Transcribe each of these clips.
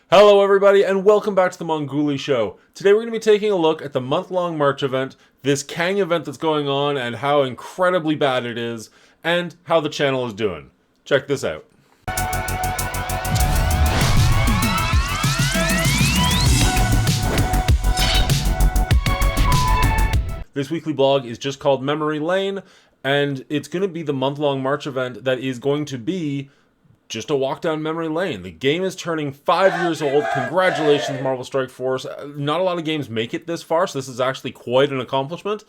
Hello everybody and welcome back to the Monguli Show. Today we're going to be taking a look at the month-long March event, this Kang event that's going on and how incredibly bad it is, and how the channel is doing. Check this out. This weekly blog is just called Memory Lane, and it's going to be the month-long March event that is going to be just a walk down memory lane. The game is turning 5 years old. Congratulations, Marvel Strike Force. Not a lot of games make it this far, so this is actually quite an accomplishment.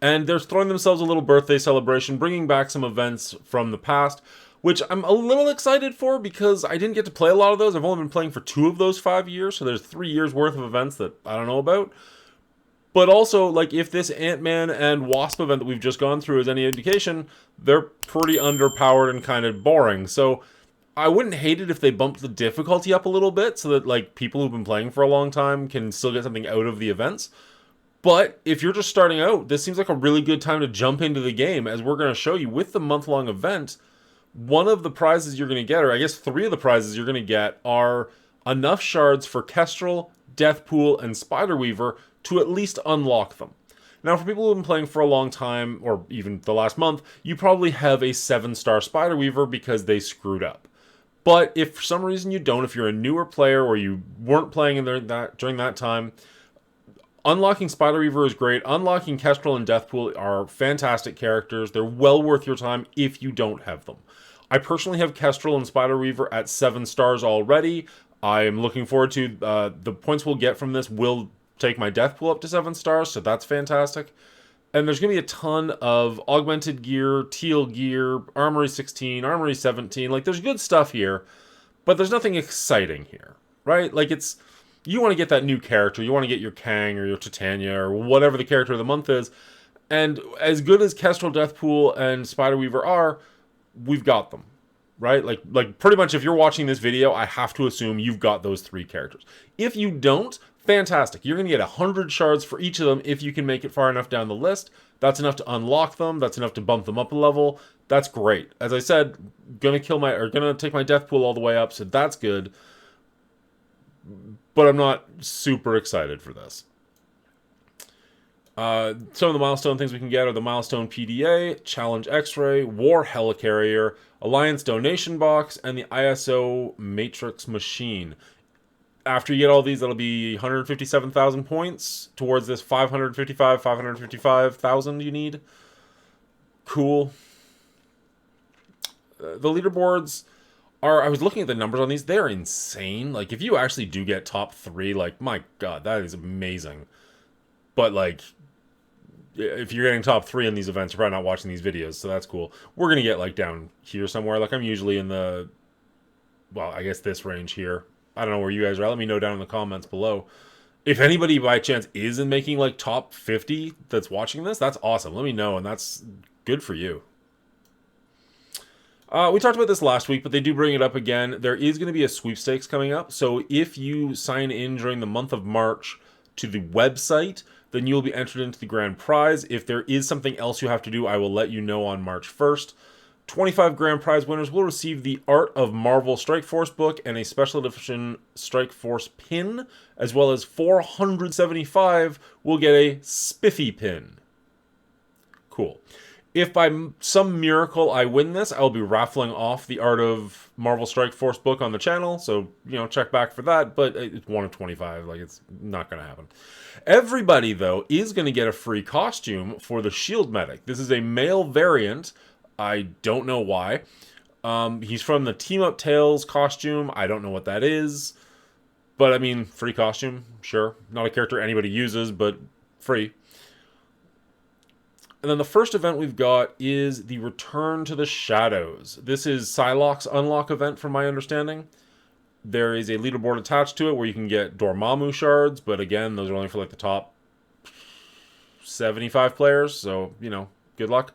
And they're throwing themselves a little birthday celebration, bringing back some events from the past, which I'm a little excited for because I didn't get to play a lot of those. I've only been playing for 2 of those 5 years, so there's 3 years worth of events that I don't know about. But also, like, if this Ant-Man and Wasp event that we've just gone through is any indication, they're pretty underpowered and kind of boring. So I wouldn't hate it if they bumped the difficulty up a little bit so that, like, people who've been playing for a long time can still get something out of the events. But if you're just starting out, this seems like a really good time to jump into the game, as we're going to show you with the month-long event. One of the prizes you're going to get, or I guess 3 of the prizes you're going to get, are enough shards for Kestrel, Deathpool, and Spider-Weaver to at least unlock them. Now, for people who've been playing for a long time, or even the last month, you probably have a 7-star Spider-Weaver because they screwed up. But if for some reason you don't, if you're a newer player or you weren't playing during that time, unlocking Spider-Weaver is great. Unlocking Kestrel and Deathpool are fantastic characters. They're well worth your time if you don't have them. I personally have Kestrel and Spider-Weaver at 7 stars already. I'm looking forward to the points we'll get from this will take my Deathpool up to 7 stars, so that's fantastic. And there's going to be a ton of augmented gear, teal gear, Armory 16, Armory 17. Like, there's good stuff here, but there's nothing exciting here, right? Like, you want to get that new character. You want to get your Kang or your Titania or whatever the character of the month is. And as good as Kestrel, Deathpool, and Spider-Weaver are, we've got them, right? Like pretty much if you're watching this video, I have to assume you've got those 3 characters. If you don't, fantastic. You're going to get 100 shards for each of them if you can make it far enough down the list. That's enough to unlock them. That's enough to bump them up a level. That's great. As I said, gonna take my Deathpool all the way up, so that's good. But I'm not super excited for this. Some of the milestone things we can get are the Milestone PDA, Challenge X-Ray, War Helicarrier, Alliance Donation Box, and the ISO Matrix Machine. After you get all these, that'll be 157,000 points towards this 555,000 you need. Cool. The leaderboards are, I was looking at the numbers on these, they're insane. Like, if you actually do get top 3, like, my god, that is amazing. But, like, if you're getting top 3 in these events, you're probably not watching these videos, so that's cool. We're gonna get, like, down here somewhere. Like, I'm usually in the, well, I guess this range here. I don't know where you guys are. Let me know down in the comments below. If anybody by chance is in making like top 50 that's watching this, that's awesome. Let me know, and that's good for you. We talked about this last week, but they do bring it up again. There is going to be a sweepstakes coming up. So if you sign in during the month of March to the website, then you'll be entered into the grand prize. If there is something else you have to do, I will let you know on March 1st. 25 grand prize winners will receive the Art of Marvel Strike Force book and a special edition Strike Force pin, as well as 475 will get a Spiffy pin. Cool. If by some miracle I win this, I'll be raffling off the Art of Marvel Strike Force book on the channel, so, check back for that, but it's 1 of 25, like, it's not going to happen. Everybody, though, is going to get a free costume for the Shield Medic. This is a male variant. I don't know why. He's from the Team Up Tales costume. I don't know what that is. But, I mean, free costume, sure. Not a character anybody uses, but free. And then the first event we've got is the Return to the Shadows. This is Psylocke's unlock event, from my understanding. There is a leaderboard attached to it where you can get Dormammu shards, but again, those are only for, like, the top 75 players, so, good luck.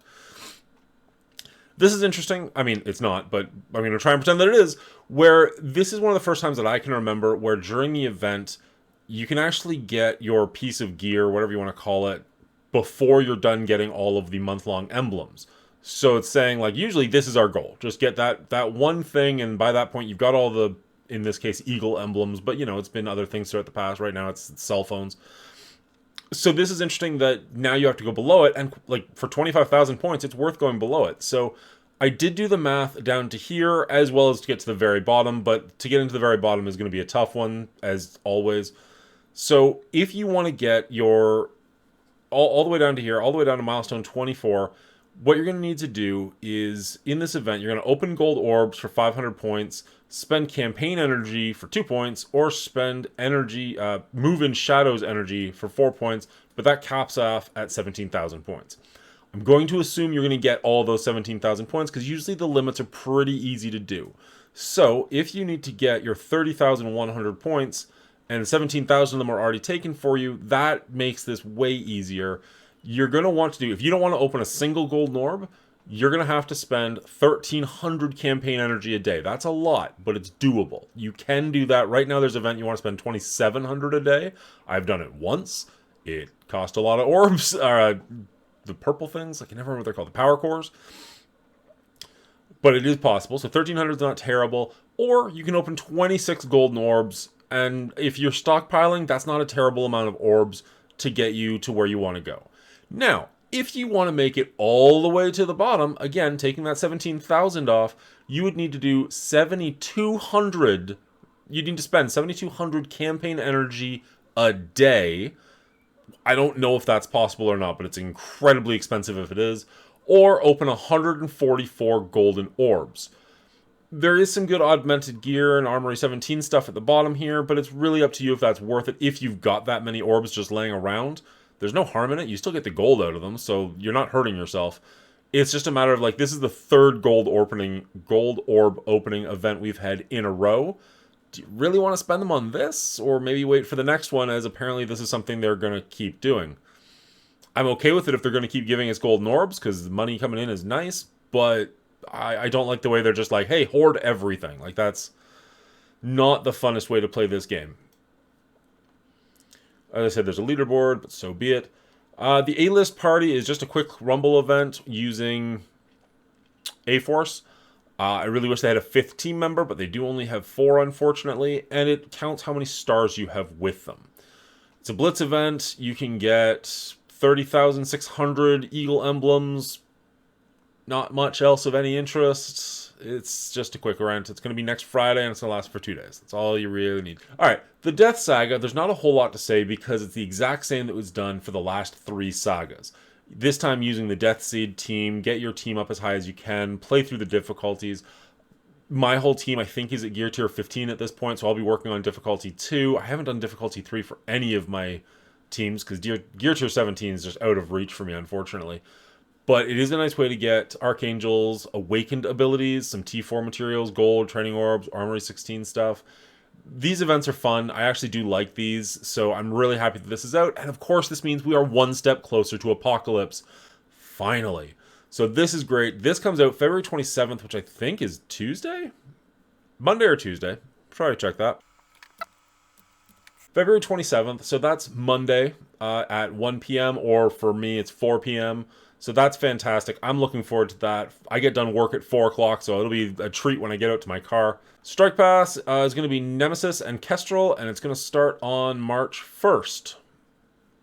This is interesting. I mean, it's not, but I'm going to try and pretend that it is, where this is one of the first times that I can remember where during the event, you can actually get your piece of gear, whatever you want to call it, before you're done getting all of the month-long emblems. So it's saying, like, usually this is our goal. Just get that one thing, and by that point, you've got all the in this case, eagle emblems, but, you know, it's been other things throughout the past. Right now, it's cell phones. So this is interesting that now you have to go below it, and like for 25,000 points, it's worth going below it. So I did do the math down to here as well as to get to the very bottom, but to get into the very bottom is going to be a tough one, as always. So if you want to get your all the way down to here, all the way down to milestone 24, what you're going to need to do is, in this event, you're going to open gold orbs for 500 points, spend campaign energy for 2 points, or spend energy, move in shadows energy for 4 points, but that caps off at 17,000 points. I'm going to assume you're going to get all those 17,000 points, because usually the limits are pretty easy to do. So if you need to get your 30,100 points, and 17,000 of them are already taken for you, that makes this way easier. You're going to want to do, if you don't want to open a single golden orb, you're going to have to spend 1,300 campaign energy a day. That's a lot, but it's doable. You can do that. Right now there's an event you want to spend 2,700 a day. I've done it once. It cost a lot of orbs. The purple things, I can never remember what they're called, the power cores. But it is possible. So 1,300 is not terrible. Or you can open 26 golden orbs, and if you're stockpiling, that's not a terrible amount of orbs to get you to where you want to go. Now, if you want to make it all the way to the bottom, again, taking that 17,000 off, you would need to do 7,200. You'd need to spend 7,200 campaign energy a day. I don't know if that's possible or not, but it's incredibly expensive if it is. Or open 144 golden orbs. There is some good augmented gear and Armory 17 stuff at the bottom here, but it's really up to you if that's worth it. If you've got that many orbs just laying around, there's no harm in it. You still get the gold out of them, so you're not hurting yourself. It's just a matter of, like, this is the third gold orb opening event we've had in a row. Do you really want to spend them on this? Or maybe wait for the next one, as apparently this is something they're going to keep doing. I'm okay with it if they're going to keep giving us golden orbs, because the money coming in is nice, but I don't like the way they're just like, hey, hoard everything. Like, that's not the funnest way to play this game. As I said, there's a leaderboard, but so be it. The A-list party is just a quick Rumble event using A-Force. I really wish they had a 5th team member, but they do only have 4, unfortunately, and it counts how many stars you have with them. It's a Blitz event. You can get 30,600 Eagle emblems. Not much else of any interest. It's just a quick event. It's going to be next Friday, and it's going to last for 2 days. That's all you really need. Alright, the Death Saga, there's not a whole lot to say because it's the exact same that was done for the last 3 sagas. This time using the Death Seed team, get your team up as high as you can, play through the difficulties. My whole team, I think, is at Gear Tier 15 at this point, so I'll be working on difficulty 2. I haven't done difficulty 3 for any of my teams, because Gear Tier 17 is just out of reach for me, unfortunately. But it is a nice way to get Archangel's Awakened abilities, some T4 materials, gold, training orbs, Armory 16 stuff. These events are fun. I actually do like these, so I'm really happy that this is out. And of course, this means we are one step closer to Apocalypse. Finally. So this is great. This comes out February 27th, which I think is Tuesday? Monday or Tuesday. Try to check that. February 27th, so that's Monday at 1 p.m. or for me, it's 4 p.m. So that's fantastic. I'm looking forward to that. I get done work at 4 o'clock, so it'll be a treat when I get out to my car. Strike Pass is going to be Nemesis and Kestrel, and it's going to start on March 1st.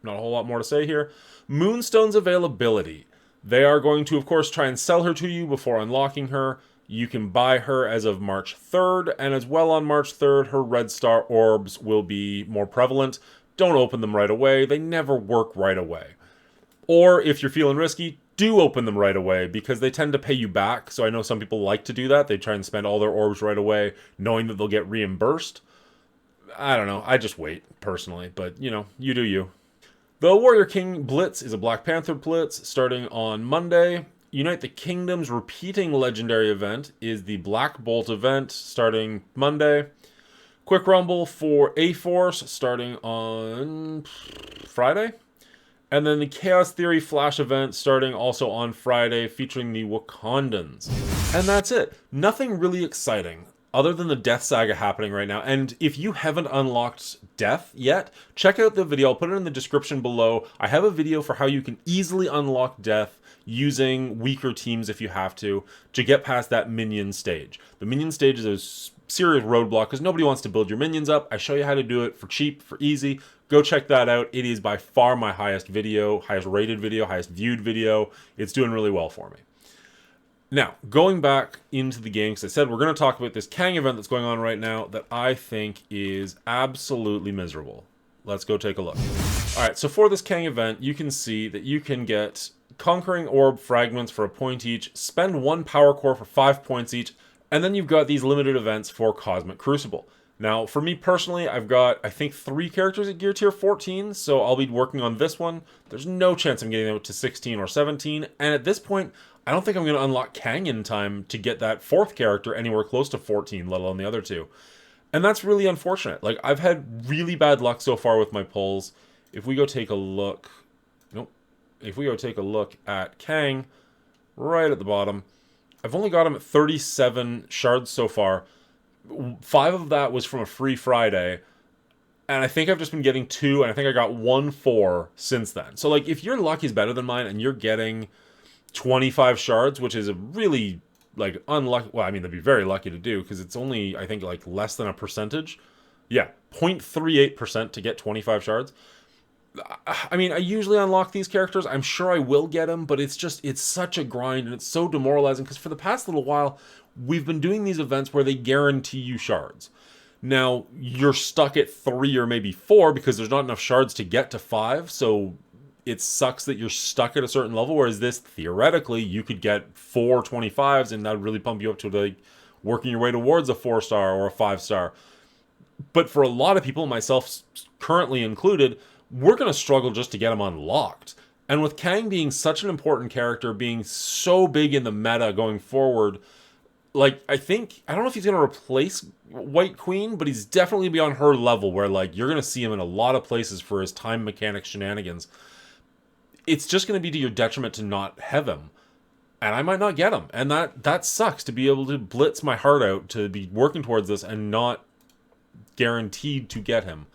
Not a whole lot more to say here. Moonstone's availability. They are going to, of course, try and sell her to you before unlocking her. You can buy her as of March 3rd, and as well on March 3rd, her Red Star orbs will be more prevalent. Don't open them right away. They never work right away. Or, if you're feeling risky, do open them right away, because they tend to pay you back. So I know some people like to do that. They try and spend all their orbs right away, knowing that they'll get reimbursed. I don't know. I just wait, personally. But, you know, you do you. The Warrior King Blitz is a Black Panther Blitz, starting on Monday. Unite the Kingdoms repeating legendary event is the Black Bolt event, starting Monday. Quick Rumble for A-Force, starting on Friday. And then the Chaos Theory Flash event starting also on Friday, featuring the Wakandans. And that's it. Nothing really exciting, other than the Death Saga happening right now. And if you haven't unlocked Death yet, check out the video. I'll put it in the description below. I have a video for how you can easily unlock Death using weaker teams if you have to get past that minion stage. The minion stage is a serious roadblock because nobody wants to build your minions up. I show you how to do it for cheap, for easy. Go check that out. It is by far my highest rated video, highest viewed video. It's doing really well for me. Now, going back into the game, because I said we're going to talk about this Kang event that's going on right now that I think is absolutely miserable. Let's go take a look. Alright, so for this Kang event, you can see that you can get Conquering Orb fragments for a point each, spend 1 power core for 5 points each, and then you've got these limited events for Cosmic Crucible. Now, for me personally, I've got, I think, 3 characters at Gear Tier 14, so I'll be working on this one. There's no chance I'm getting out to 16 or 17, and at this point, I don't think I'm going to unlock Kang in time to get that 4th character anywhere close to 14, let alone the other 2. And that's really unfortunate. Like, I've had really bad luck so far with my pulls. If we go take a look... Nope. If we go take a look at Kang, right at the bottom, I've only got him at 37 shards so far. 5 of that was from a free Friday. And I think I've just been getting 2, and I think I got 1 since then. So, like, if your luck is better than mine and you're getting 25 shards, which is a really, like, unlucky... Well, I mean, they'd be very lucky to do, because it's only, I think, like, less than a percentage. Yeah, 0.38% to get 25 shards. I mean, I usually unlock these characters. I'm sure I will get them, but it's such a grind, and it's so demoralizing, because for the past little while, we've been doing these events where they guarantee you shards. Now, you're stuck at 3 or maybe 4, because there's not enough shards to get to 5, so it sucks that you're stuck at a certain level, whereas this, theoretically, you could get 4 25s, and that would really pump you up to, like, working your way towards a 4-star or a 5-star. But for a lot of people, myself currently included, we're going to struggle just to get them unlocked. And with Kang being such an important character, being so big in the meta going forward, like, I don't know if he's going to replace White Queen, but he's definitely beyond her level, where, like, you're going to see him in a lot of places for his time mechanic shenanigans. It's just going to be to your detriment to not have him. And I might not get him. And that sucks, to be able to blitz my heart out, to be working towards this and not guaranteed to get him.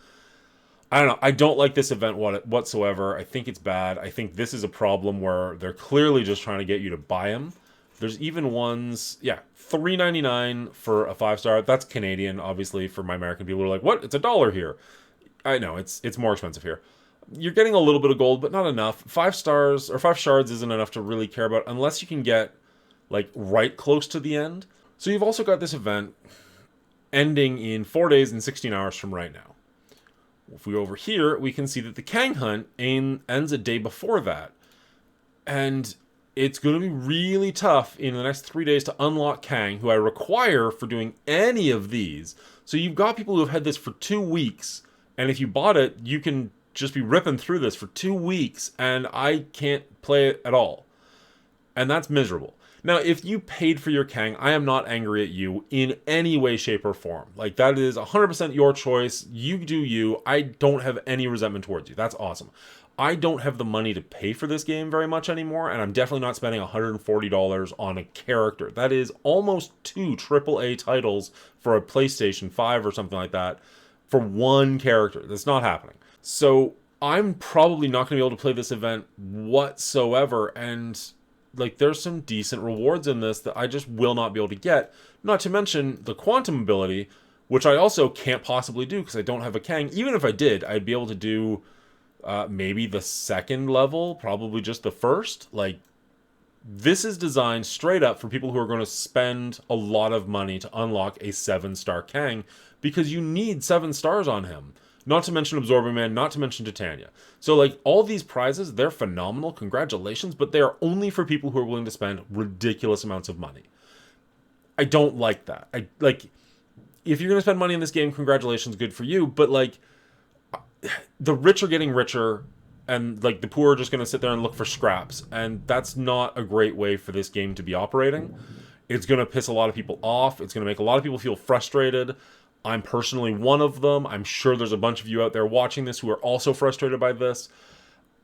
I don't know. I don't like this event whatsoever. I think it's bad. I think this is a problem where they're clearly just trying to get you to buy him. There's even ones, yeah, $3.99 for a 5-star. That's Canadian, obviously. For my American people who are like, what? It's $1 here. I know, it's more expensive here. You're getting a little bit of gold, but not enough. 5 stars or 5 shards isn't enough to really care about, unless you can get, like, right close to the end. So you've also got this event ending in 4 days and 16 hours from right now. If we go over here, we can see that the Kang hunt ends a day before that. And it's going to be really tough in the next 3 days to unlock Kang, who I require for doing any of these. So you've got people who have had this for 2 weeks, and if you bought it, you can just be ripping through this for 2 weeks, and I can't play it at all. And that's miserable. Now, if you paid for your Kang, I am not angry at you in any way, shape, or form. Like, that is 100% your choice. You do you. I don't have any resentment towards you. That's awesome. I don't have the money to pay for this game very much anymore, and I'm definitely not spending $140 on a character. That is almost 2 AAA titles for a PlayStation 5 or something like that for one character. That's not happening. So I'm probably not going to be able to play this event whatsoever, and like, there's some decent rewards in this that I just will not be able to get. Not to mention the quantum ability, which I also can't possibly do because I don't have a Kang. Even if I did, I'd be able to do maybe the 2nd level, probably just the 1st. Like, this is designed straight up for people who are going to spend a lot of money to unlock a 7-star Kang, because you need 7 stars on him. Not to mention Absorbing Man, not to mention Titania. So, like, all these prizes, they're phenomenal, congratulations, but they are only for people who are willing to spend ridiculous amounts of money. I don't like that. If you're going to spend money in this game, congratulations, good for you, but, like, the rich are getting richer, and, like, the poor are just going to sit there and look for scraps, and that's not a great way for this game to be operating. It's going to piss a lot of people off. It's going to make a lot of people feel frustrated. I'm personally one of them. I'm sure there's a bunch of you out there watching this who are also frustrated by this.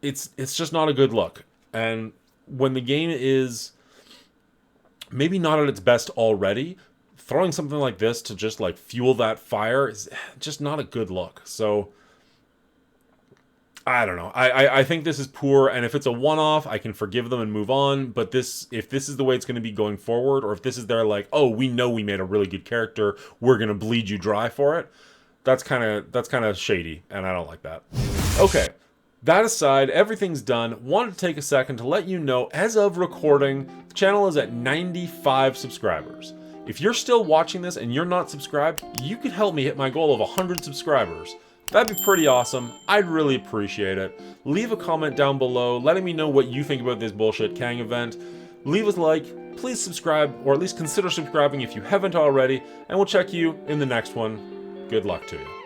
It's just not a good look. And when the game is maybe not at its best already, throwing something like this to just, like, fuel that fire is just not a good look. So I don't know. I think this is poor, and if it's a one-off, I can forgive them and move on. But if this is the way it's going to be going forward, or if this is their like, oh, we know we made a really good character, we're going to bleed you dry for it, that's kind of shady, and I don't like that. Okay, that aside, everything's done. Wanted to take a second to let you know, as of recording, the channel is at 95 subscribers. If you're still watching this and you're not subscribed, you could help me hit my goal of 100 subscribers. That'd be pretty awesome. I'd really appreciate it. Leave a comment down below letting me know what you think about this bullshit Kang event. Leave us a like, please subscribe, or at least consider subscribing if you haven't already, and we'll check you in the next one. Good luck to you.